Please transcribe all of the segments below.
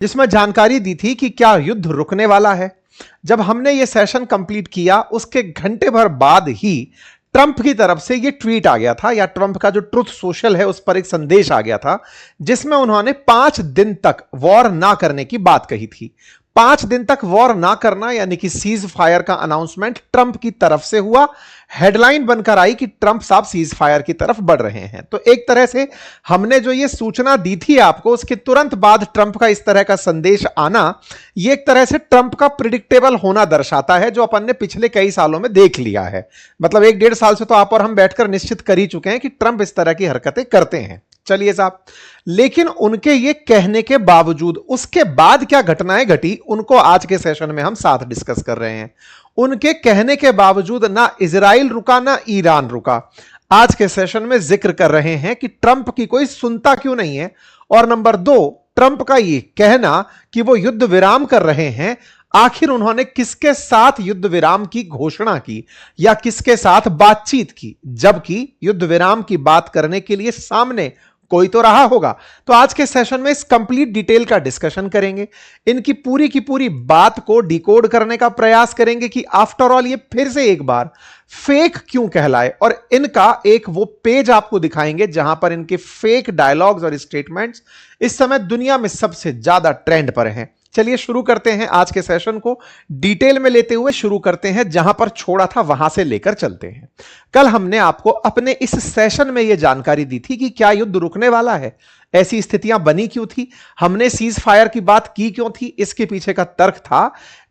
जिसमें जानकारी दी थी कि क्या युद्ध रुकने वाला है। जब हमने ये सेशन कंप्लीट किया उसके घंटे भर बाद ही ट्रंप की तरफ से ये ट्वीट आ गया था, या ट्रंप का जो ट्रुथ सोशल है उस पर एक संदेश आ गया था, जिसमें उन्होंने 5 दिन तक वॉर ना करने की बात कही थी। 5 दिन तक वॉर ना करना यानी कि सीज फायर का अनाउंसमेंट ट्रंप की तरफ से हुआ। हेडलाइन बनकर आई कि ट्रंप साहब सीज फायर की तरफ बढ़ रहे हैं। तो एक तरह से हमने जो ये सूचना दी थी आपको, उसके तुरंत बाद ट्रंप का इस तरह का संदेश आना, ये एक तरह से ट्रंप का प्रिडिक्टेबल होना दर्शाता है, जो अपन ने पिछले कई सालों में देख लिया है। मतलब 1-1.5 साल से तो आप और हम बैठकर निश्चित कर ही चुके हैं कि ट्रंप इस तरह की हरकतें करते हैं। चलिए साहब, लेकिन उनके ये कहने के बावजूद उसके बाद क्या घटनाएं घटी, उनको आज के सेशन में हम साथ डिस्कस कर रहे हैं। उनके कहने के बावजूद ना इजराइल रुका ना ईरान रुका। आज के सेशन में जिक्र कर रहे हैं कि ट्रंप की कोई सुनता क्यों नहीं है, और नंबर 2, ट्रंप का ये कहना कि वो युद्ध विराम कर रहे हैं, आखिर उन्होंने किसके साथ युद्ध विराम की घोषणा की या किसके साथ बातचीत की, जबकि युद्ध विराम की बात करने के लिए सामने कोई तो रहा होगा। तो आज के सेशन में इस कंप्लीट डिटेल का डिस्कशन करेंगे, इनकी पूरी की पूरी बात को डिकोड करने का प्रयास करेंगे कि आफ्टर ऑल ये फिर से एक बार फेक क्यों कहलाए, और इनका एक वो पेज आपको दिखाएंगे जहां पर इनके फेक डायलॉग्स और स्टेटमेंट्स इस समय दुनिया में सबसे ज्यादा ट्रेंड पर हैं। चलिए शुरू करते हैं आज के सेशन को, डिटेल में लेते हुए शुरू करते हैं, जहां पर छोड़ा था वहां से लेकर चलते हैं। कल हमने आपको अपने इस सेशन में यह जानकारी दी थी कि क्या युद्ध रुकने वाला है, ऐसी स्थितियां बनी क्यों थी, हमने सीज फायर की बात की क्यों थी। इसके पीछे का तर्क था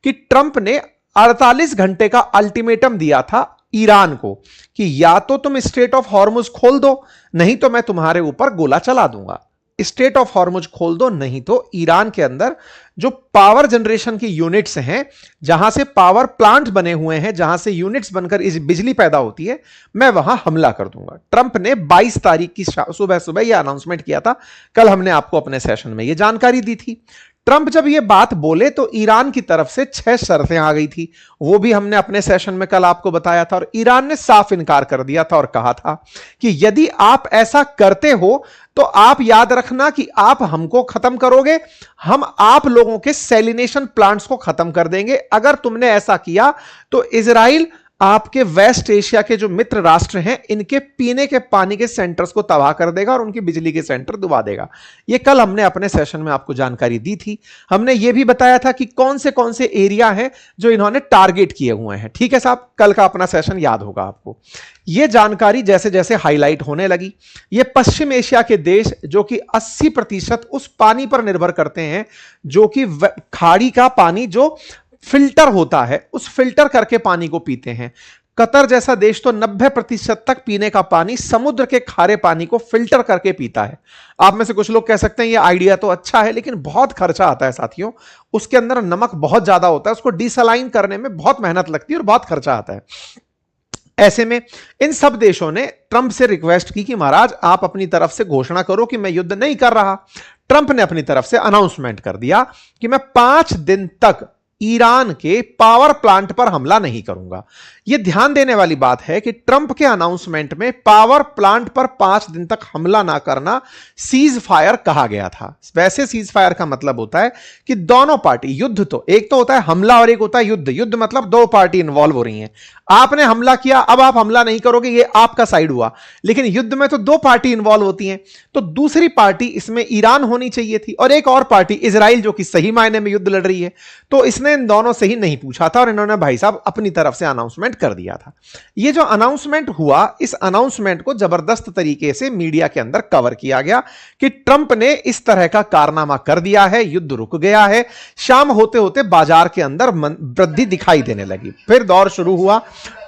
कि ट्रंप ने 48 घंटे का अल्टीमेटम दिया था ईरान को कि या तो तुम स्ट्रेट ऑफ हॉर्मुज खोल दो, नहीं तो मैं तुम्हारे ऊपर गोला चला दूंगा। स्टेट ऑफ हॉर्मुज खोल दो, नहीं तो ईरान के अंदर जो पावर जनरेशन की यूनिट्स हैं, जहां से पावर प्लांट बने हुए हैं, जहां से यूनिट्स बनकर इस बिजली पैदा होती है, मैं वहां हमला कर दूंगा। ट्रंप ने 22 तारीख की सुबह सुबह यह अनाउंसमेंट किया था। कल हमने आपको अपने सेशन में यह जानकारी दी थी। ट्रंप जब यह बात बोले तो ईरान की तरफ से 6 शर्तें आ गई थी, वो भी हमने अपने सेशन में कल आपको बताया था, और ईरान ने साफ इनकार कर दिया था और कहा था कि यदि आप ऐसा करते हो तो आप याद रखना कि आप हमको खत्म करोगे, हम आप लोगों के सैलिनेशन प्लांट्स को खत्म कर देंगे। अगर तुमने ऐसा किया तो इजराइल आपके वेस्ट एशिया के जो मित्र राष्ट्र हैं, इनके पीने के पानी के सेंटर्स को तबाह कर देगा और उनकी बिजली के सेंटर डुबा देगा। ये कल हमने अपने सेशन में आपको जानकारी दी थी। हमने ये भी बताया था कि कौन से एरिया हैं जो इन्होंने टारगेट किए हुए हैं। ठीक है साहब, कल का अपना सेशन याद होगा आपको। यह जानकारी जैसे जैसे हाईलाइट होने लगी, ये पश्चिम एशिया के देश जो कि 80% उस पानी पर निर्भर करते हैं जो कि खाड़ी का पानी जो फिल्टर होता है, उस फिल्टर करके पानी को पीते हैं। कतर जैसा देश तो 90% तक पीने का पानी समुद्र के खारे पानी को फिल्टर करके पीता है। आप में से कुछ लोग कह सकते हैं ये आइडिया तो अच्छा है, लेकिन बहुत खर्चा आता है साथियों। उसके अंदर नमक बहुत ज्यादा होता है, उसको डिसलाइन करने में बहुत मेहनत लगती है और बहुत खर्चा आता है। ऐसे में इन सब देशों ने ट्रंप से रिक्वेस्ट की कि महाराज आप अपनी तरफ से घोषणा करो कि मैं युद्ध नहीं कर रहा। ट्रंप ने अपनी तरफ से अनाउंसमेंट कर दिया कि मैं 5 दिन तक ईरान के पावर प्लांट पर हमला नहीं करूंगा। यह ध्यान देने वाली बात है कि ट्रंप के अनाउंसमेंट में पावर प्लांट पर 5 दिन तक हमला ना करना सीज फायर कहा गया था। वैसे सीज फायर का मतलब होता है कि दोनों पार्टी, युद्ध तो एक तो होता है हमला और एक होता है युद्ध। युद्ध मतलब 2 पार्टी इन्वॉल्व हो रही हैं। आपने हमला किया, अब आप हमला नहीं करोगे, ये आपका साइड हुआ। लेकिन युद्ध में तो 2 पार्टी इन्वॉल्व होती हैं, तो दूसरी पार्टी इसमें ईरान होनी चाहिए थी और एक और पार्टी इजराइल, जो कि सही मायने में युद्ध लड़ रही है। तो इसने इन दोनों से ही नहीं पूछा था और इन्होंने भाई साहब अपनी तरफ से अनाउंसमेंट कर दिया था। ये जो अनाउंसमेंट हुआ, इस अनाउंसमेंट को जबरदस्त तरीके से मीडिया के अंदर कवर किया गया कि ट्रंप ने इस तरह का कारनामा कर दिया है, युद्ध रुक गया है। शाम होते होते बाजार के अंदर वृद्धि दिखाई देने लगी। फिर दौर शुरू हुआ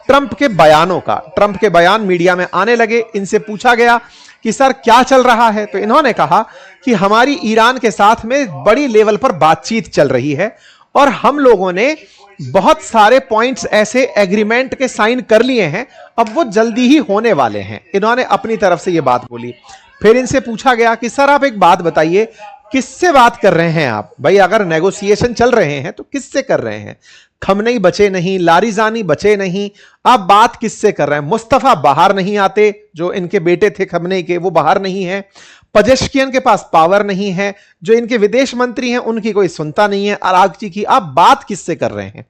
ट्रंप के बयानों का। ट्रंप के बयान मीडिया में आने लगे। इनसे पूछा गया कि सर क्या चल रहा है, तो इन्होंने कहा कि हमारी ईरान के साथ में बड़ी लेवल पर बातचीत चल रही है और हम लोगों ने बहुत सारे पॉइंट्स ऐसे एग्रीमेंट के साइन कर लिए हैं, अब वो जल्दी ही होने वाले हैं। इन्होंने अपनी तरफ से ये बात बोली। फिर इनसे पूछा गया कि सर आप एक बात बताइए, किससे बात कर रहे हैं आप? भाई अगर नेगोशिएशन चल रहे हैं तो किससे कर रहे हैं? खमनेई बचे नहीं, लारिजानी बचे नहीं, आप बात किससे कर रहे हैं? मुस्तफा बाहर नहीं आते, जो इनके बेटे थे खमनेई के, वो बाहर नहीं है। पजेश्कियन के पास पावर नहीं है, जो इनके विदेश मंत्री हैं उनकी कोई सुनता नहीं है, अरागची की आप बात किससे कर रहे हैं?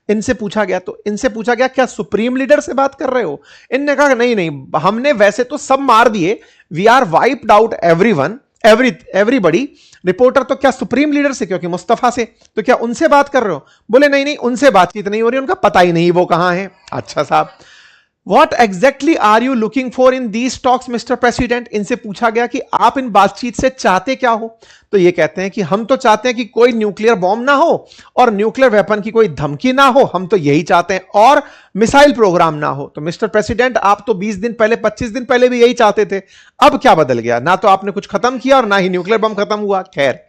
इनसे पूछा गया, तो इनसे पूछा गया क्या सुप्रीम लीडर से बात कर रहे हो? इनने कहा नहीं नहीं, हमने वैसे तो सब मार दिए, we are wiped out everyone, everybody. Reporter तो क्या सुप्रीम लीडर से, क्योंकि मुस्तफा से, तो क्या उनसे बात कर रहे हो? बोले नहीं नहीं, उनसे बातचीत नहीं हो रही, उनका पता ही नहीं वो कहां है। अच्छा साहब, What exactly are you looking for in these talks, Mr. President? इनसे पूछा गया कि आप इन बातचीत से चाहते क्या हो? तो ये कहते हैं कि हम तो चाहते हैं कि कोई न्यूक्लियर बॉम्ब ना हो और न्यूक्लियर वेपन की कोई धमकी ना हो, हम तो यही चाहते हैं, और मिसाइल प्रोग्राम ना हो। तो मिस्टर प्रेसिडेंट, आप तो 20 दिन पहले 25 दिन पहले भी यही चाहते थे, अब क्या बदल गया? ना तो आपने कुछ खत्म किया और ना ही न्यूक्लियर बम खत्म हुआ। खैर,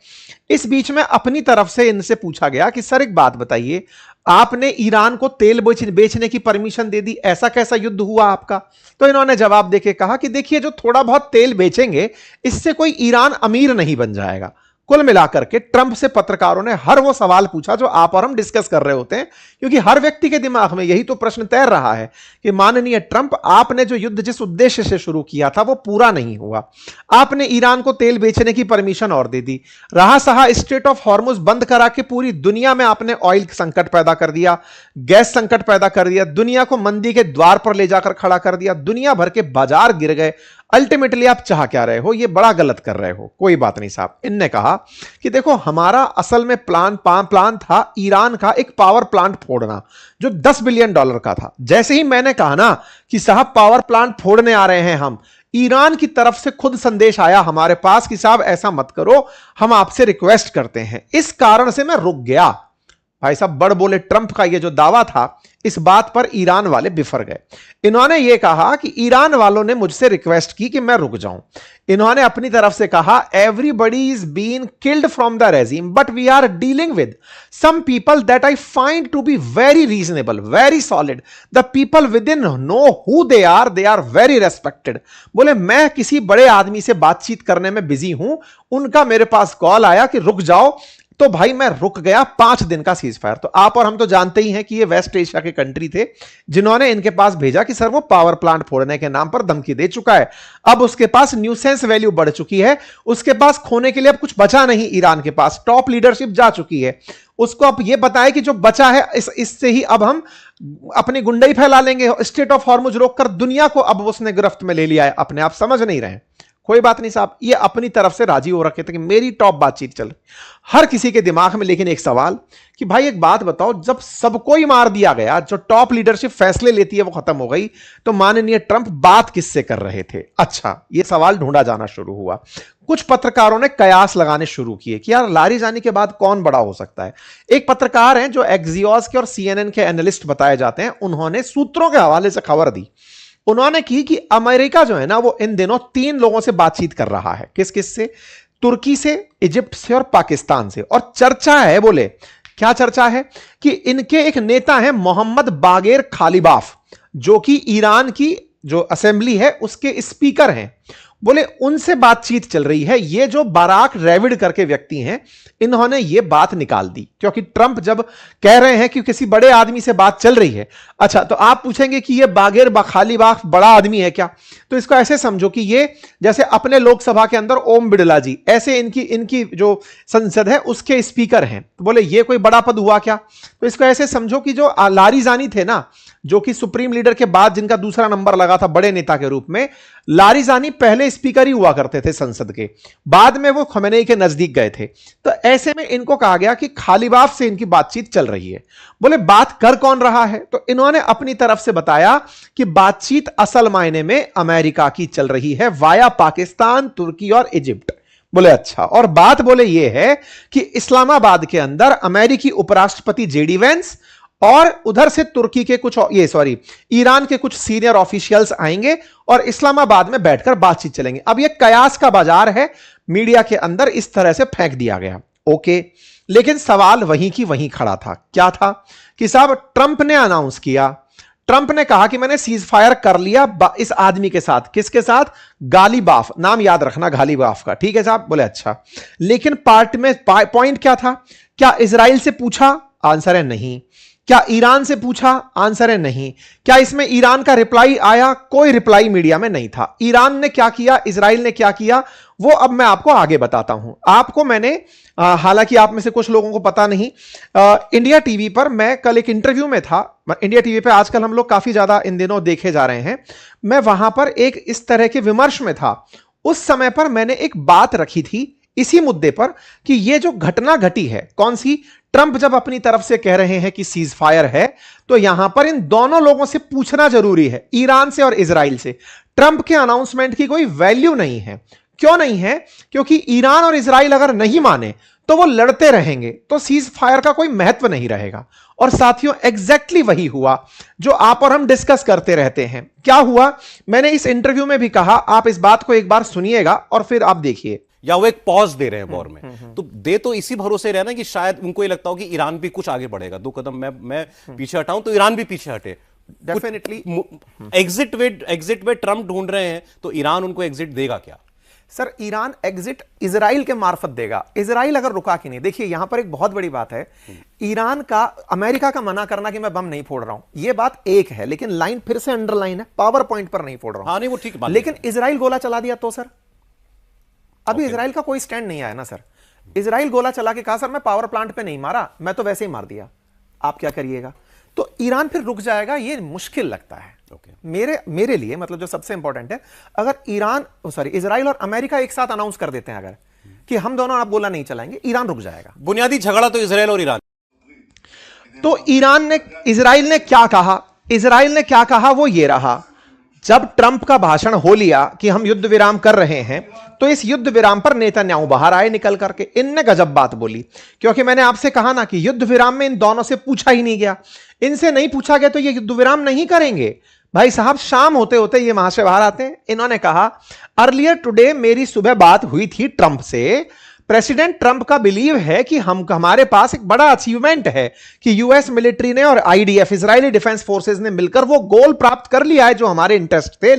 इस बीच में अपनी तरफ से इनसे पूछा गया कि सर एक बात बताइए, आपने ईरान को तेल बेचने की परमिशन दे दी, ऐसा कैसा युद्ध हुआ आपका? तो इन्होंने जवाब देके कहा कि देखिए, जो थोड़ा बहुत तेल बेचेंगे इससे कोई ईरान अमीर नहीं बन जाएगा। कुल मिलाकर के ट्रंप से पत्रकारों ने हर वो सवाल पूछा जो आप और हम डिस्कस कर रहे होते हैं, क्योंकि हर व्यक्ति के दिमाग में यही तो प्रश्न तैर रहा है कि माननीय ट्रंप, आपने जो युद्ध जिस उद्देश्य से शुरू किया था वो पूरा नहीं हुआ। आपने ईरान को तेल बेचने की परमिशन और दे दी, रहा सहा स्ट्रेट ऑफ हॉर्मुज बंद करा के पूरी दुनिया में आपने ऑयल संकट पैदा कर दिया, गैस संकट पैदा कर दिया, दुनिया को मंदी के द्वार पर ले जाकर खड़ा कर दिया, दुनिया भर के बाजार गिर गए। अल्टीमेटली आप चाह क्या रहे हो? ये बड़ा गलत कर रहे हो। कोई बात नहीं साहब, इनने कहा कि देखो, हमारा असल में प्लान था ईरान का एक पावर प्लांट फोड़ना जो $10 बिलियन का था। जैसे ही मैंने कहा ना कि साहब पावर प्लांट फोड़ने आ रहे हैं हम, ईरान की तरफ से खुद संदेश आया हमारे पास कि साहब ऐसा मत करो, हम आपसे रिक्वेस्ट करते हैं। इस कारण से मैं रुक गया। भाई साहब, बड़ बोले ट्रंप का ये जो दावा था, इस बात पर ईरान वाले बिफर गए। इन्होंने ये कहा कि ईरान वालों ने मुझसे रिक्वेस्ट की कि मैं रुक जाऊं। इन्होंने अपनी तरफ से कहा, everybody is been killed from the regime, but we are dealing with some people that I find to be very reasonable, very solid. The people with in know who they are very respected. बोले मैं किसी बड़े आदमी से बातचीत करने में busy हूं, उनका मेरे पास कॉल आया कि रुक जाओ, तो भाई मैं रुक गया। 5 दिन का सीज फायर। तो आप और हम तो जानते ही हैं कि ये वेस्ट एशिया के कंट्री थे जिन्होंने इनके पास भेजा कि सर वो पावर प्लांट फोड़ने के नाम पर धमकी दे चुका है, अब उसके पास न्यूसेंस वैल्यू बढ़ चुकी है, उसके पास खोने के लिए अब कुछ बचा नहीं, ईरान के पास टॉप लीडरशिप जा चुकी है, उसको अब ये बताए कि जो बचा है इससे ही अब हम अपनी गुंडई फैला लेंगे, स्टेट ऑफ हॉर्मुज रोककर दुनिया को अब उसने गिरफ्त में ले लिया है अपने। आप समझ नहीं रहे। कोई बात नहीं साहब, ये अपनी तरफ से राजी हो रखे थे कि मेरी टॉप बातचीत चल रही हर किसी के दिमाग में। लेकिन एक सवाल कि भाई एक बात बताओ, जब सबको ही मार दिया गया, जो टॉप लीडरशिप फैसले लेती है वो खत्म हो गई, तो माननीय ट्रंप बात किससे कर रहे थे? अच्छा, ये सवाल ढूंढा जाना शुरू हुआ। कुछ पत्रकारों ने कयास लगाने शुरू किए कि यार लारीजानी के बाद कौन बड़ा हो सकता है। एक पत्रकार हैं जो एक्सियोस के और CNN के एनालिस्ट बताए जाते हैं, उन्होंने सूत्रों के हवाले से खबर दी। उन्होंने की कि अमेरिका जो है ना, वो इन दिनों 3 लोगों से बातचीत कर रहा है। किस किस से? तुर्की से, इजिप्ट से और पाकिस्तान से। और चर्चा है, बोले क्या चर्चा है कि इनके एक नेता हैं मोहम्मद बागेर खालिबाफ, जो कि ईरान की जो असेंबली है उसके स्पीकर हैं। बोले उनसे बातचीत चल रही है। ये जो बाराक रेविड करके व्यक्ति हैं, इन्होंने ये बात निकाल दी, क्योंकि ट्रंप जब कह रहे हैं कि किसी बड़े आदमी से बात चल रही है। अच्छा, तो आप पूछेंगे कि ये बागेर खालिबाफ बड़ा आदमी है क्या? तो इसको ऐसे समझो कि ये जैसे अपने लोकसभा के अंदर ओम बिड़ला जी, ऐसे इनकी जो संसद है उसके स्पीकर हैं। तो बोले ये कोई बड़ा पद हुआ क्या? तो इसको ऐसे समझो कि जो लारीजानी थे ना, जो कि सुप्रीम लीडर के बाद जिनका दूसरा नंबर लगा था बड़े नेता के रूप में, लारीजानी पहले स्पीकर ही हुआ करते थे संसद के, बाद में वो खमेनेई के नजदीक गए थे। तो ऐसे में इनको कहा गया कि खालिबाफ से इनकी बातचीत चल रही है। बोले बात कर कौन रहा है? तो इन्होंने अपनी तरफ से बताया कि बातचीत असल मायने में अमेरिका की चल रही है, वाया पाकिस्तान, तुर्की और इजिप्ट। बोले अच्छा, और बात बोले ये है कि इस्लामाबाद के अंदर अमेरिकी उपराष्ट्रपति JD वेंस और उधर से तुर्की के कुछ ईरान के कुछ सीनियर ऑफिशियल्स आएंगे और इस्लामाबाद में बैठकर बातचीत चलेंगे। अब ये कयास का बाजार है, मीडिया के अंदर इस तरह से फेंक दिया गया। ओके, लेकिन सवाल वहीं की वहीं खड़ा था। क्या था कि साहब ट्रंप ने अनाउंस किया, ट्रंप ने कहा कि मैंने सीज फायर कर लिया इस आदमी के साथ। किसके साथ? गालिबाफ, नाम याद रखना गालिबाफ का, ठीक है साहब? बोले अच्छा, लेकिन पार्ट में पॉइंट क्या था? क्या इजराइल से पूछा? आंसर है नहीं। क्या ईरान से पूछा? आंसर है नहीं। क्या इसमें ईरान का रिप्लाई आया? कोई रिप्लाई मीडिया में नहीं था। ईरान ने क्या किया, इजराइल ने क्या किया, वो अब मैं आपको आगे बताता हूं। आपको मैंने हालांकि आप में से कुछ लोगों को पता नहीं, इंडिया टीवी पर मैं कल एक इंटरव्यू में था। इंडिया टीवी पे आजकल हम लोग काफी ज्यादा इन दिनों देखे जा रहे हैं। मैं वहां पर एक इस तरह के विमर्श में था। उस समय पर मैंने एक बात रखी थी इसी मुद्दे पर कि ये जो घटना घटी है, कौन सी, ट्रंप जब अपनी तरफ से कह रहे हैं कि सीज फायर है, तो यहां पर इन दोनों लोगों से पूछना जरूरी है, ईरान से और इजराइल से। ट्रंप के अनाउंसमेंट की कोई वैल्यू नहीं है। क्यों नहीं है? क्योंकि ईरान और इजराइल अगर नहीं माने तो वो लड़ते रहेंगे, तो सीज फायर का कोई महत्व नहीं रहेगा। और साथियों, एग्जैक्टली वही हुआ जो आप और हम डिस्कस करते रहते हैं। क्या हुआ, मैंने इस इंटरव्यू में भी कहा, आप इस बात को एक बार सुनिएगा और फिर आप देखिए। या वो एक पॉज दे रहे हैं वॉर में, तो दे तो इसी भरोसे रहे ना कि शायद उनको ये लगता हो कि ईरान भी कुछ आगे बढ़ेगा, 2 कदम मैं पीछे हटाऊं तो ईरान भी पीछे हटे। डेफिनेटली एग्जिट वे ट्रम्प ढूंढ रहे हैं, तो ईरान उनको एग्जिट देगा क्या? सर, ईरान एग्जिट इजराइल के मार्फत देगा। इजराइल अगर रुका कि नहीं, देखिए यहां पर एक बहुत बड़ी बात है, ईरान का, अमेरिका का मना करना कि मैं बम नहीं फोड़ रहा हूं, यह बात एक है, लेकिन लाइन फिर से अंडरलाइन है, पावर पॉइंट पर नहीं फोड़ रहा हूं। हाँ, नहीं वो ठीक है, लेकिन इजराइल गोला चला दिया तो सर, अभी इजराइल का कोई स्टैंड नहीं आया ना सर। इजराइल गोला चला के कहा सर मैं पावर प्लांट पे नहीं मारा, मैं तो वैसे ही मार दिया, आप क्या करिएगा? तो ईरान फिर रुक जाएगा, ये मुश्किल लगता है। मेरे लिए, मतलब जो सबसे इंपॉर्टेंट है, अगर इजराइल और अमेरिका एक साथ अनाउंस कर देते हैं अगर कि हम दोनों आप गोला नहीं चलाएंगे, ईरान रुक जाएगा। बुनियादी झगड़ा तो इजराइल और ईरान। तो इजराइल ने क्या कहा? इजराइल ने क्या कहा वो ये रहा, जब ट्रंप का भाषण हो लिया कि हम युद्ध विराम कर रहे हैं, तो इस युद्ध विराम पर नेतन्याहू बाहर आए निकल करके। इनने गजब बात बोली, क्योंकि मैंने आपसे कहा ना कि युद्ध विराम में इन दोनों से पूछा ही नहीं गया। इनसे नहीं पूछा गया तो ये युद्ध विराम नहीं करेंगे। भाई साहब, शाम होते होते ये वहां से बाहर आते हैं। इन्होंने कहा, अर्लियर टुडे मेरी सुबह बात हुई थी ट्रंप से। प्रेसिडेंट ट्रंप का बिलीव है कि हमारे पास एक बड़ा अचीवमेंट है कि यूएस मिलिट्री ने और आईडीएफ, इजरायली डिफेंस फोर्सेस ने मिलकर वो गोल प्राप्त कर लिया है जो हमारे इंटरेस्ट थे।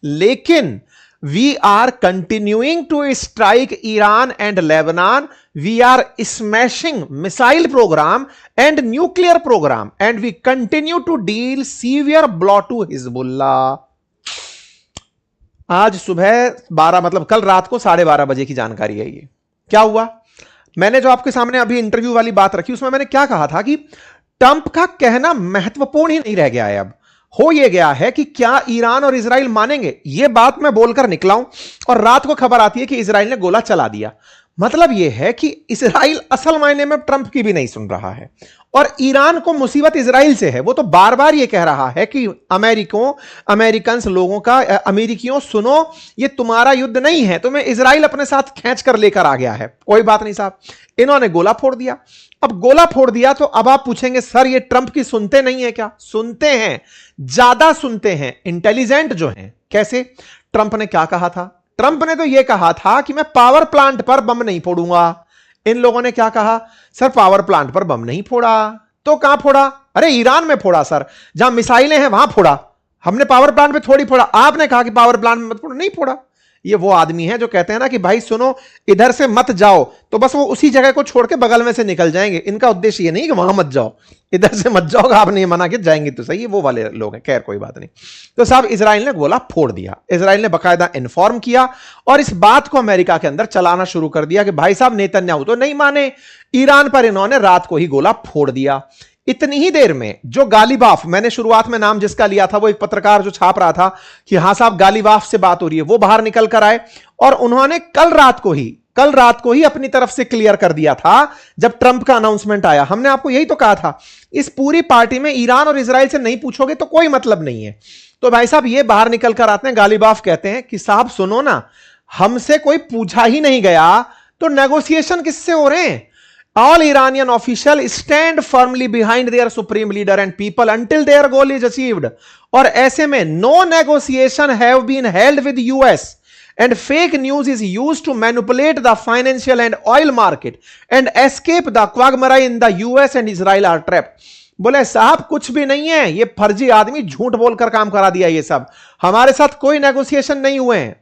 लेकिन we are continuing to strike Iran and Lebanon, we are smashing missile programme and nuclear programme and we continue to deal severe blow to Hezbollah. आज सुबह 12, मतलब कल रात को 12:30 बजे की जानकारी है ये। क्या हुआ, मैंने जो आपके सामने अभी इंटरव्यू वाली बात रखी, उसमें मैंने क्या कहा था कि ट्रंप का कहना महत्वपूर्ण ही नहीं रह गया है। अब हो यह गया है कि क्या ईरान और इजराइल मानेंगे, यह बात मैं बोलकर निकला हूं, और रात को खबर आती है कि इजराइल ने गोला चला दिया। मतलब यह है कि इजराइल असल मायने में ट्रंप की भी नहीं सुन रहा है, और ईरान को मुसीबत इजराइल से है। वो तो बार बार ये कह रहा है कि अमेरिकियों सुनो, ये तुम्हारा युद्ध नहीं है, तुम्हें इजराइल अपने साथ खींच कर लेकर आ गया है। कोई बात नहीं साहब, इन्होंने गोला फोड़ दिया। अब गोला फोड़ दिया तो अब आप पूछेंगे सर ये ट्रंप की सुनते नहीं है क्या? सुनते हैं, ज्यादा सुनते हैं, इंटेलिजेंट जो हैं। कैसे? ट्रंप ने क्या कहा था? ट्रंप ने तो यह कहा था कि मैं पावर प्लांट पर बम नहीं फोड़ूंगा। इन लोगों ने क्या कहा, सर पावर प्लांट पर बम नहीं फोड़ा। तो कहां फोड़ा? अरे ईरान में फोड़ा सर, जहां मिसाइलें हैं वहां फोड़ा, हमने पावर प्लांट पे थोड़ी फोड़ा। आपने कहा कि पावर प्लांट में मत फोड़ो, नहीं फोड़ा। ये वो आदमी है जो कहते हैं ना कि भाई सुनो, इधर से मत जाओ, तो बस वो उसी जगह को छोड़ के बगल में से निकल जाएंगे। इनका उद्देश्य ये नहीं कि वहां मत जाओ, इधर से मत जाओ, आपने मना किया जाएंगे तो सही, वो वाले लोग हैं। खैर कोई बात नहीं। तो साहब इजराइल ने गोला फोड़ दिया, इजराइल ने बकायदा इन्फॉर्म किया और इस बात को अमेरिका के अंदर चलाना शुरू कर दिया कि भाई साहब नेतन्याहू तो नहीं माने, ईरान पर इन्होंने रात को ही गोला फोड़ दिया। इतनी ही देर में जो गालिबाफ, मैंने शुरुआत में नाम जिसका लिया था, वो एक पत्रकार जो छाप रहा था कि हां साहब गालिबाफ से बात हो रही है, वो बाहर निकल कर आए और उन्होंने कल रात को ही अपनी तरफ से क्लियर कर दिया था। जब ट्रंप का अनाउंसमेंट आया, हमने आपको यही तो कहा था, इस पूरी पार्टी में ईरान और इजराइल से नहीं पूछोगे तो कोई मतलब नहीं है। तो भाई साहब ये बाहर निकल कर आते हैं, गालिबाफ कहते हैं कि साहब सुनो ना, हमसे कोई पूछा ही नहीं गया तो नेगोशिएशन किससे हो रहे हैं? All Iranian officials stand firmly behind their supreme leader and people until their goal is achieved. और ऐसे में no negotiation have been held with US and fake news is used to manipulate the financial and oil market and escape the quagmire in the US and Israel are trapped. बोले साहब कुछ भी नहीं है, ये फर्जी आदमी झूठ बोलकर काम करा दिया। ये सब हमारे साथ कोई नेगोशिएशन नहीं हुए हैं।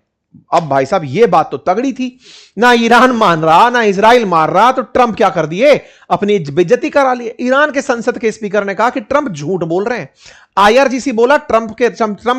अब भाई साहब ये बात तो तगड़ी थी, ना ईरान मान रहा ना इजराइल मार रहा, तो ट्रंप क्या कर दिए, अपनी बेइज्जती करा लिए। ईरान के संसद के स्पीकर ने कहा कि ट्रंप झूठ बोल रहे हैं। आईआरजीसी बोला ट्रंप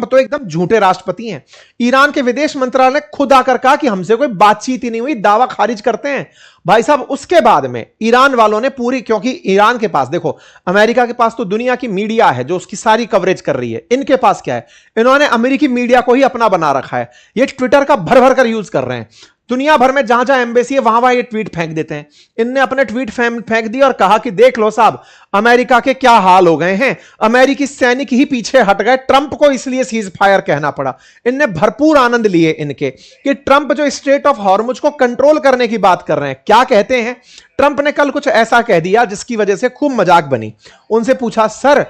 तो एकदम झूठे राष्ट्रपति हैं। ईरान के विदेश मंत्रालय ने खुद आकर कहा कि हमसे कोई बातचीत ही नहीं हुई, दावा खारिज करते हैं। भाई साहब उसके बाद में ईरान वालों ने पूरी, क्योंकि ईरान के पास देखो, अमेरिका के पास तो दुनिया की मीडिया है जो उसकी सारी कवरेज कर रही है, इनके पास क्या है, इन्होंने अमेरिकी मीडिया को ही अपना बना रखा है। ये ट्विटर का भर भर कर यूज कर रहे हैं, दुनिया भर में जहां जहां एम्बेसी है वहां वहां ये ट्वीट फेंक देते हैं। इनने अपने ट्वीट फेंक दिए और कहा कि देख लो साहब अमेरिका के क्या हाल हो गए हैं, अमेरिकी सैनिक ही पीछे हट गए, ट्रंप को इसलिए सीज फायर कहना पड़ा। इनने भरपूर आनंद लिए इनके कि ट्रंप जो स्ट्रेट ऑफ हॉर्मुज को कंट्रोल करने की बात कर रहे हैं। क्या कहते हैं, ट्रंप ने कल कुछ ऐसा कह दिया जिसकी वजह से खूब मजाक बनी। उनसे पूछा सर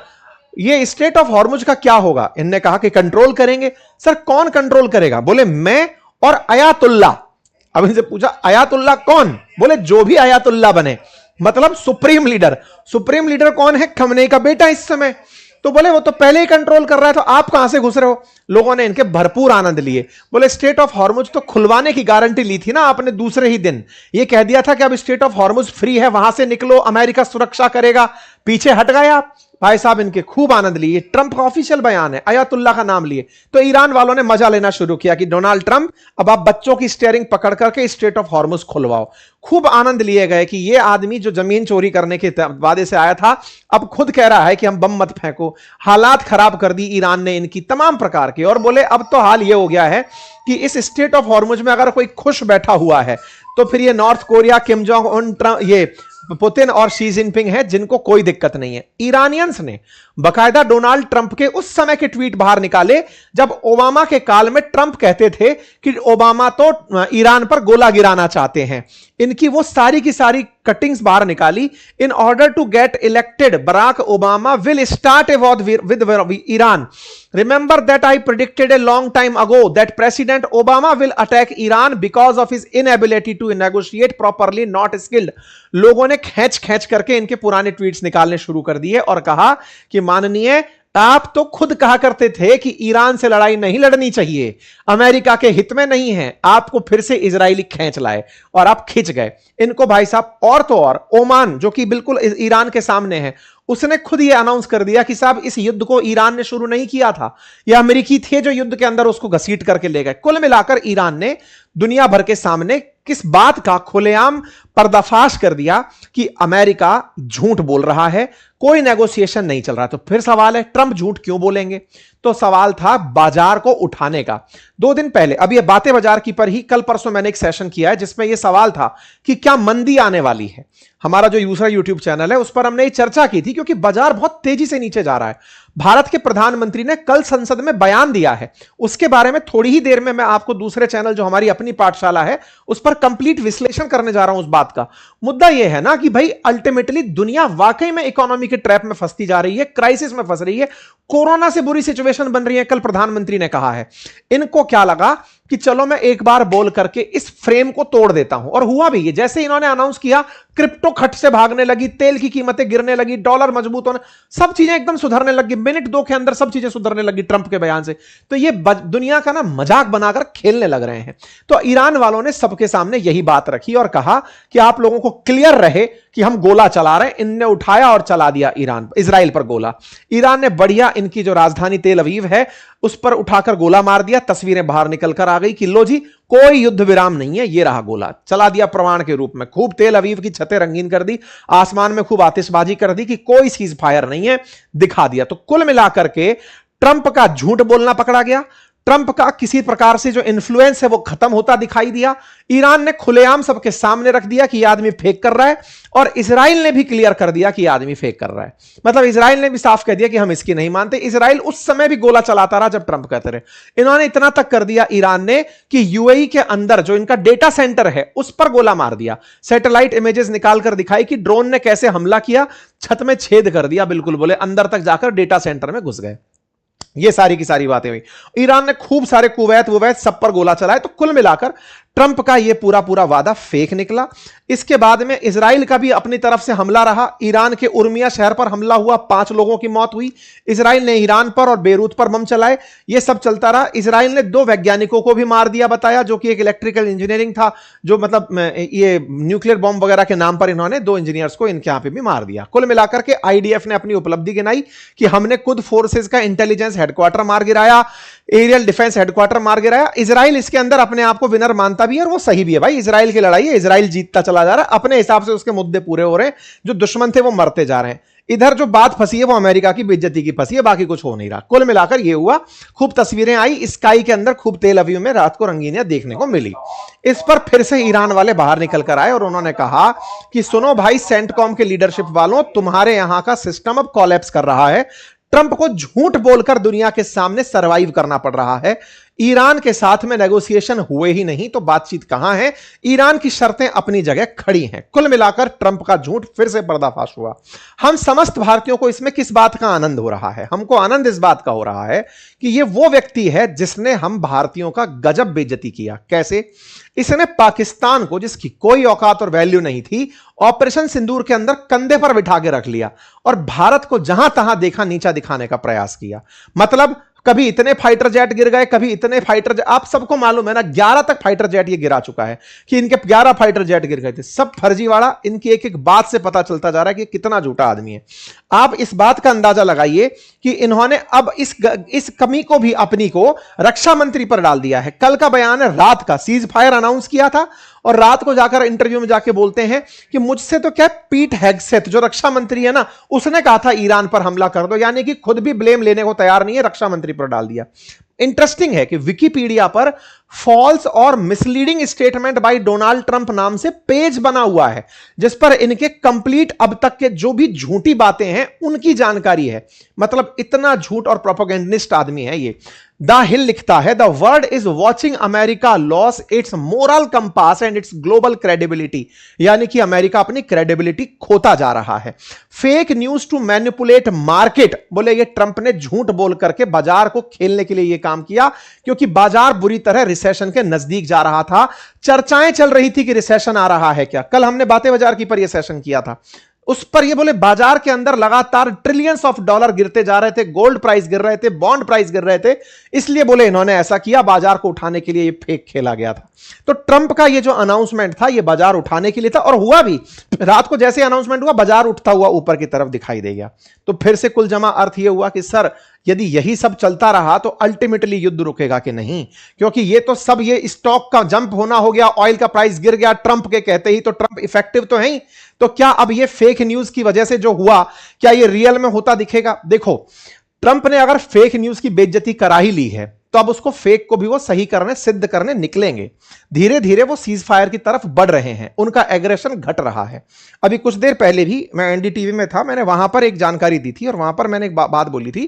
ये स्ट्रेट ऑफ हॉर्मुज का क्या होगा, इनने कहा कि कंट्रोल करेंगे। सर कौन कंट्रोल करेगा, बोले मैं और अयातुल्ला। अब इनसे पूछा अयातुल्ला कौन, बोले जो भी अयातुल्ला बने, मतलब सुप्रीम लीडर। सुप्रीम लीडर कौन है, खमनेई का बेटा इस समय। तो बोले वो तो पहले ही कंट्रोल कर रहा है, तो आप कहां से घुस रहे हो। लोगों ने इनके भरपूर आनंद लिए। बोले स्ट्रेट ऑफ हॉर्मुज तो खुलवाने की गारंटी ली थी ना आपने, दूसरे ही दिन ये कह दिया था कि अब स्ट्रेट ऑफ हॉर्मुज फ्री है, वहां से निकलो, अमेरिका सुरक्षा करेगा, पीछे हट गए आप। भाई साहब इनके खूब आनंद लिए। ट्रंप का ऑफिशियल बयान है, अयातुल्ला का नाम लिए, तो ईरान वालों ने मजा लेना शुरू किया कि डोनाल्ड ट्रंप अब आप बच्चों की स्टीयरिंग पकड़ करके स्ट्रेट ऑफ हॉर्मुज खुलवाओ। खूब आनंद लिए गए कि ये आदमी जो जमीन चोरी करने के वादे से आया था अब खुद कह रहा है कि हम बम मत फेंको। हालात खराब कर दी ईरान ने इनकी तमाम प्रकार के, और बोले अब तो हाल ये हो गया है कि इस स्ट्रेट ऑफ हॉर्मुज में अगर कोई खुश बैठा हुआ है तो फिर ये north Korea, Kim Jong Un, ये पुतिन और शी जिनपिंग है, जिनको कोई दिक्कत नहीं है। ईरानियंस ने बकायदा डोनाल्ड ट्रंप के उस समय के ट्वीट बाहर निकाले जब ओबामा के काल में ट्रंप कहते थे कि ओबामा तो ईरान पर गोला गिराना चाहते हैं। इनकी वो सारी की सारी कटिंग्स बाहर निकाली। In order to get elected Barack Obama will start a war with Iran. Remember that I predicted a long time ago that President Obama will attack Iran because of his inability to negotiate properly, not skilled। लोगों ने खींच खींच करके इनके पुराने tweets निकालने शुरू कर दिए और कहा कि माननीय आप तो खुद कहा करते थे कि ईरान से लड़ाई नहीं लड़नी चाहिए, अमेरिका के हित में नहीं है, आपको फिर से इजरायली खींच लाए और आप खिंच गए। इनको भाई साहब और तो और ओमान जो कि बिल्कुल ईरान के सामने है, उसने खुद ये अनाउंस कर दिया कि साहब इस युद्ध को ईरान ने शुरू नहीं किया था, यह अमेरिकी थे जो युद्ध के अंदर उसको घसीट करके ले गए। कुल मिलाकर ईरान ने दुनिया भर के सामने किस बात का खुलेआम पर्दाफाश कर दिया कि अमेरिका झूठ बोल रहा है, कोई नेगोशिएशन नहीं चल रहा। तो फिर सवाल है ट्रंप झूठ क्यों बोलेंगे, तो सवाल था बाजार को उठाने का। 2 दिन पहले, अब ये बातें बाजार की पर ही कल परसों मैंने एक सेशन किया है जिसमें यह सवाल था कि क्या मंदी आने वाली है। हमारा जो दूसरा यूट्यूब चैनल है उस पर हमने ये चर्चा की थी क्योंकि बाजार बहुत तेजी से नीचे जा रहा है। भारत के प्रधानमंत्री ने कल संसद में बयान दिया है, उसके बारे में थोड़ी ही देर में मैं आपको दूसरे चैनल जो हमारी अपनी पाठशाला है उस पर कंप्लीट विश्लेषण करने जा रहा हूं। उस बात का मुद्दा यह है ना कि भाई अल्टीमेटली दुनिया वाकई में इकोनॉमी के ट्रैप में फंसती जा रही है, क्राइसिस में फंस रही है, कोरोना से बुरी सिचुएशन बन रही है। कल प्रधानमंत्री ने कहा है, इनको क्या लगा कि चलो मैं एक बार बोल करके इस फ्रेम को तोड़ देता हूं, और हुआ भी ये। जैसे इन्होंने अनाउंस किया क्रिप्टो खट से भागने लगी, तेल की कीमतें गिरने लगी, डॉलर मजबूत होने, सब चीजें एकदम सुधरने लगी। मिनट 2 के अंदर सब चीजें सुधरने लगी ट्रंप के बयान से। तो ये दुनिया का ना मजाक बनाकर खेलने लग रहे हैं। तो ईरान वालों ने सबके सामने यही बात रखी और कहा कि आप लोगों को क्लियर रहे कि हम गोला चला रहे हैं। इनने उठाया और चला दिया इजराइल पर गोला। ईरान ने बढ़िया इनकी जो राजधानी तेल अवीव है उस पर उठाकर गोला मार दिया। तस्वीरें बाहर निकल कर आ गई कि लो जी कोई युद्ध विराम नहीं है, ये रहा गोला, चला दिया प्रमाण के रूप में। खूब तेल अवीव की छतें रंगीन कर दी, आसमान में खूब आतिशबाजी कर दी कि कोई सीज फायर नहीं है, दिखा दिया। तो कुल मिलाकर के ट्रंप का झूठ बोलना पकड़ा गया, ट्रंप का किसी प्रकार से जो इन्फ्लुएंस है वो खत्म होता दिखाई दिया। ईरान ने खुलेआम सबके सामने रख दिया कि यह आदमी फेक कर रहा है, और इजराइल ने भी क्लियर कर दिया कि यह आदमी फेक कर रहा है। मतलब इजराइल ने भी साफ कह दिया कि हम इसकी नहीं मानते। इजराइल उस समय भी गोला चलाता रहा जब ट्रंप कहते रहे। इन्होंने इतना तक कर दिया ईरान ने कि यूएई के अंदर जो इनका डेटा सेंटर है उस पर गोला मार दिया। सैटेलाइट इमेजेस निकालकर दिखाई कि ड्रोन ने कैसे हमला किया, छत में छेद कर दिया, बिल्कुल बोले अंदर तक जाकर डेटा सेंटर में घुस गए। ये सारी की सारी बातें हुई। ईरान ने खूब सारे कुवैत सब पर गोला चलाए। तो कुल मिलाकर ट्रंप का यह पूरा पूरा वादा फेक निकला। इसके बाद में इजराइल का भी अपनी तरफ से हमला रहा। ईरान के उर्मिया शहर पर हमला हुआ, 5 लोगों की मौत हुई। इजराइल ने ईरान पर और बेरूत पर बम चलाए। यह सब चलता रहा। इजराइल ने 2 वैज्ञानिकों को भी मार दिया, बताया, जो कि एक इलेक्ट्रिकल इंजीनियरिंग था, जो मतलब ये न्यूक्लियर बॉम्ब वगैरह के नाम पर इन्होंने 2 इंजीनियर्स को इनके यहां पे भी मार दिया। कुल मिलाकर के आईडीएफ ने अपनी उपलब्धि गिनाई कि हमने खुद फोर्सेस का इंटेलिजेंस हेडक्वार्टर मार गिराया, एरियल डिफेंस हेडक्वार्टर मार गिराया। इजराइल इसके अंदर अपने आप को विनर मानता भी है और वो सही भी है। भाई इजराइल की लड़ाई है, इजराइल जीतता चला जा रहा है, अपने हिसाब से उसके मुद्दे पूरे हो रहे हैं, जो दुश्मन थे वो मरते जा रहे हैं। इधर जो बात फंसी है वो अमेरिका की बेइज्जती की फंसी है, बाकी कुछ हो नहीं रहा। कुल मिलाकर ये हुआ। खूब तस्वीरें आई स्काई के अंदर, खूब तेल अवीव में रात को रंगीनियां देखने को मिली। इस पर फिर से ईरान वाले बाहर निकल कर आए और उन्होंने कहा कि सुनो भाई सेंटकॉम के लीडरशिप वालों, तुम्हारे यहां का सिस्टम अब कोलैप्स कर रहा है। ट्रंप को झूठ बोलकर दुनिया के सामने सरवाइव करना पड़ रहा है। ईरान के साथ में नेगोशिएशन हुए ही नहीं तो बातचीत कहां है। ईरान की शर्तें अपनी जगह खड़ी हैं। कुल मिलाकर ट्रंप का झूठ फिर से पर्दाफाश हुआ। हम समस्त भारतीयों को इसमें किस बात का आनंद हो रहा है? हमको आनंद इस बात का हो रहा है कि यह वो व्यक्ति है जिसने हम भारतीयों का गजब बेइज्जती किया। कैसे? इसने पाकिस्तान को, जिसकी कोई औकात और वैल्यू नहीं थी, ऑपरेशन सिंदूर के अंदर कंधे पर बिठा के रख लिया और भारत को जहां तहां देखा नीचा दिखाने का प्रयास किया। मतलब कभी इतने फाइटर जेट गिर गए, कभी इतने फाइटर जेट, आप सबको मालूम है ना, 11 तक फाइटर जेट ये गिरा चुका है कि इनके 11 फाइटर जेट गिर गए थे। सब फर्जीवाड़ा। इनकी एक एक बात से पता चलता जा रहा है कि कितना झूठा आदमी है। आप इस बात का अंदाजा लगाइए कि इन्होंने अब इस कमी को भी अपनी को रक्षा मंत्री पर डाल दिया है। कल का बयान है रात का, सीज फायर अनाउंस किया था और रात को जाकर इंटरव्यू में जाके बोलते हैं कि मुझसे तो क्या, पीट हेगसेथ जो रक्षा मंत्री है ना, उसने कहा था ईरान पर हमला कर दो, यानी कि खुद भी ब्लेम लेने को तैयार नहीं है, रक्षा मंत्री पर डाल दिया। इंटरेस्टिंग है कि विकिपीडिया पर फॉल्स और misleading statement by Donald Trump नाम से पेज बना हुआ है, जिस पर इनके कंप्लीट अब तक के जो भी झूठी बातें हैं उनकी जानकारी है। मतलब इतना झूठ और प्रोपेगेंडिस्ट आदमी है ये। द हिल लिखता है, the world is watching America lose its moral compass and its global credibility, यानी कि अमेरिका अपनी क्रेडिबिलिटी खोता जा रहा है। Fake news to manipulate market, बोले ये ट्रंप ने झूठ बोल करके बाजार को खेलने के लिए यह काम किया, क्योंकि बाजार बुरी तरह रिसेशन के नजदीक जा रहा था। चर्चाएं चल रही थी कि रिसेशन आ रहा है क्या। कल हमने बातें बाजार की पर यह सेशन किया था, उस पर ये बोले बाजार के अंदर लगातार ट्रिलियंस ऑफ डॉलर गिरते जा रहे थे, गोल्ड प्राइस गिर रहे थे, बॉन्ड प्राइस गिर रहे थे, इसलिए बोले इन्होंने ऐसा किया, बाजार को उठाने के लिए ये फेक खेला गया था। तो ट्रंप का ये जो अनाउंसमेंट था ये बाजार उठाने के लिए था और हुआ भी। रात को जैसे अनाउंसमेंट हुआ बाजार उठता हुआ ऊपर की तरफ दिखाई दे गया। तो फिर से कुल जमा अर्थ ये हुआ कि सर यदि यही सब चलता रहा तो अल्टीमेटली युद्ध रुकेगा कि नहीं, क्योंकि ये तो सब ये स्टॉक का जंप होना हो गया, ऑयल का प्राइस गिर गया ट्रंप के कहते ही, तो ट्रंप इफेक्टिव तो है ही। तो क्या अब ये फेक न्यूज की वजह से जो हुआ क्या ये रियल में होता दिखेगा? देखो ट्रंप ने अगर फेक न्यूज की बेइज्जती करा ही ली है तो अब उसको फेक को भी वो सही करने, सिद्ध करने निकलेंगे। धीरे धीरे वो सीज फायर की तरफ बढ़ रहे हैं, उनका एग्रेशन घट रहा है। अभी कुछ देर पहले भी मैं एनडीटीवी में था, मैंने वहां पर एक जानकारी दी थी और वहां पर मैंने एक बात बोली थी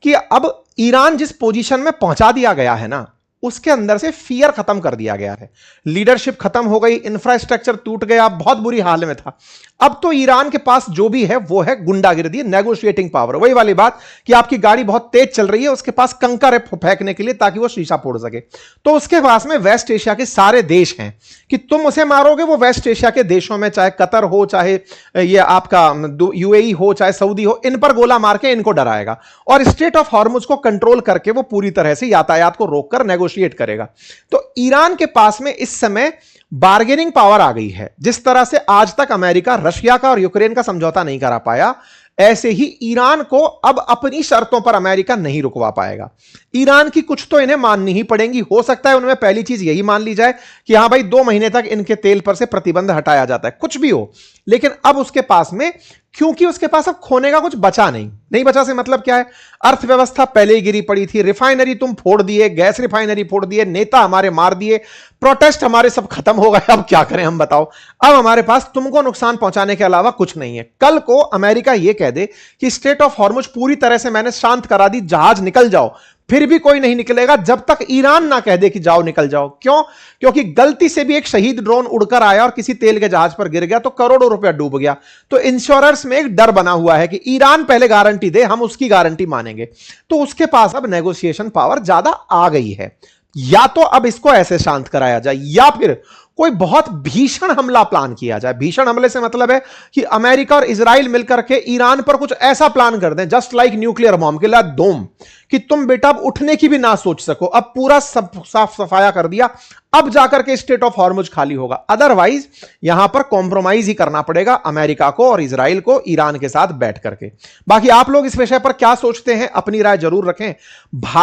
कि अब ईरान जिस पोजीशन में पहुंचा दिया गया है ना, उसके अंदर से फियर खत्म कर दिया गया है। लीडरशिप खत्म हो गई, इंफ्रास्ट्रक्चर टूट गया, बहुत बुरी हाल में था। अब तो ईरान के पास जो भी है वो है गुंडागिर्दी, नेगोशिएटिंग पावर। वही वाली बात कि आपकी गाड़ी बहुत तेज चल रही है, उसके पास कंकर है फेंकने के लिए ताकि वो शीशा फोड़ सके, तो उसके पास में वेस्ट एशिया के सारे देश हैं कि तुम उसे मारोगे, वो वेस्ट एशिया के देशों में चाहे कतर हो, चाहे ये आपका यूएई हो, चाहे सऊदी हो, इन पर गोला मार के इनको डराएगा और स्ट्रेट ऑफ हॉर्मुज को कंट्रोल करके वो पूरी तरह से यातायात को रोककर नेगोशिएट करेगा। तो ईरान के पास में इस समय बार्गेनिंग पावर आ गई है। जिस तरह से आज तक अमेरिका रशिया का और यूक्रेन का समझौता नहीं करा पाया, ऐसे ही ईरान को अब अपनी शर्तों पर अमेरिका नहीं रुकवा पाएगा। ईरान की कुछ तो इन्हें माननी ही पड़ेंगी। हो सकता है उनमें पहली चीज यही मान ली जाए कि हां भाई 2 महीने तक इनके तेल पर से प्रतिबंध हटाया जाता है, कुछ भी हो, लेकिन अब उसके पास में, क्योंकि उसके पास अब खोने का कुछ बचा नहीं बचा से मतलब क्या है, अर्थव्यवस्था पहले ही गिरी पड़ी थी, रिफाइनरी तुम फोड़ दिए, गैस रिफाइनरी फोड़ दिए, नेता हमारे मार दिए, प्रोटेस्ट हमारे सब खत्म हो गए, अब क्या करें हम बताओ। अब हमारे पास तुमको नुकसान पहुंचाने के अलावा कुछ नहीं है। कल को अमेरिका यह कह दे कि स्ट्रेट ऑफ हॉर्मुज पूरी तरह से मैंने शांत करा दी, जहाज निकल जाओ, फिर भी कोई नहीं निकलेगा जब तक ईरान ना कह दे कि जाओ निकल जाओ। क्यों? क्योंकि गलती से भी एक शहीद ड्रोन उड़कर आया और किसी तेल के जहाज पर गिर गया तो करोड़ों रुपया डूब गया। तो इंश्योरेंस में एक डर बना हुआ है कि ईरान पहले गारंटी दे, हम उसकी गारंटी मानेंगे। तो उसके पास अब नेगोशिएशन पावर ज्यादा आ गई है। या तो अब इसको ऐसे शांत कराया जाए या फिर कोई बहुत भीषण हमला प्लान किया जाए। भीषण हमले से मतलब है कि अमेरिका और इजराइल मिलकर के ईरान पर कुछ ऐसा प्लान कर दें, जस्ट लाइक न्यूक्लियर बॉम्ब के लिए दोम, कि तुम बेटा अब उठने की भी ना सोच सको। अब पूरा साफ सफाया कर दिया, अब जाकर के स्टेट ऑफ हॉर्मुज खाली होगा। अदरवाइज यहां पर कॉम्प्रोमाइज ही करना पड़ेगा अमेरिका को और इजराइल को ईरान के साथ बैठ करके। बाकी आप लोग इस विषय पर क्या सोचते हैं, अपनी राय जरूर रखें। भारत